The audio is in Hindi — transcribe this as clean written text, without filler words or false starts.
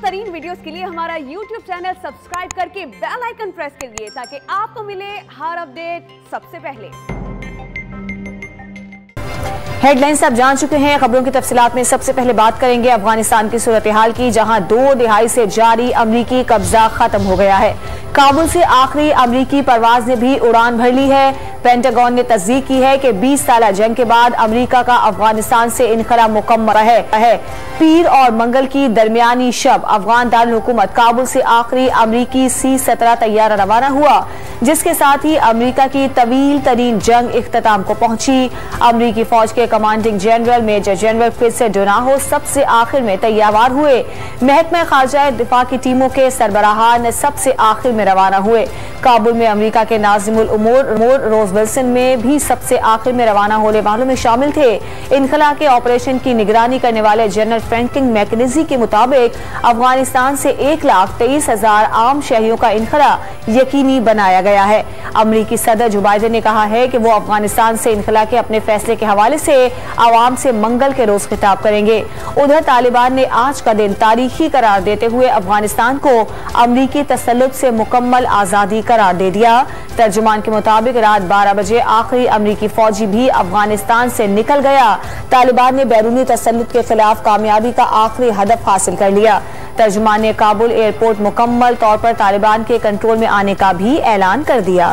तरीन वीडियोस के लिए हमारा YouTube चैनल सब्सक्राइब करके बेल आइकन प्रेस करिए ताकि आपको मिले हर अपडेट सबसे पहले। हेडलाइंस आप जान चुके हैं। खबरों की तफसीलात में सबसे पहले बात करेंगे अफगानिस्तान की सूरत हाल की, जहां 2 दहाई से जारी अमरीकी कब्जा खत्म हो गया है। काबुल से आखिरी अमरीकी परवाज ने भी उड़ान भर ली है। पेंटागन ने तस्दीक की है कि 20 साल जंग के बाद अमरीका का अफगानिस्तान से इनखला मुकम्मल है। पीर और मंगल की दरमियानी शब अफगान दारुल हुकूमत काबुल से आखिरी अमरीकी C-17 तैयारा रवाना हुआ, जिसके साथ ही अमरीका की तवील तरीन जंग इख्तिताम को पहुंची। अमरीकी फौज के commanding general major general Fitz Donahoe सबसे आखिर में तैयार हुए। महकमा खारजा दिफा की टीमों के सरबराहान सबसे आखिर में रवाना हुए। काबुल में अमरीका के नाज़िमुल उमूर रोज विल्सन में भी सबसे आखिर में रवाना होने वालों में शामिल थे। इनखला के ऑपरेशन की निगरानी करने वाले जनरल फ्रैंकलिन मैकेंजी के मुताबिक अफगानिस्तान से 1,23,000 आम शहरियों का इनखला यकीनी बनाया गया है। अमरीकी सदर जो बाइडेन ने कहा है कि वो अफगानिस्तान से इनखला के अपने फैसले के हवाले से आवाम से मंगल के रोज खिताब करेंगे। उधर तालिबान ने आज का दिन तारीखी करार देते हुए अफगानिस्तान को अमरीकी तसल्लुत से मुकम्मल आजादी करार दे दिया। तर्जुमान के मुताबिक रात 12 बजे आखिरी अमरीकी फौजी भी अफगानिस्तान से निकल गया। तालिबान ने बैरूनी तसल्लुत के खिलाफ कामयाबी का आखिरी हदफ हासिल कर लिया। तर्जुमान ने काबुल एयरपोर्ट मुकम्मल तौर पर तालिबान के कंट्रोल में आने का भी ऐलान कर दिया।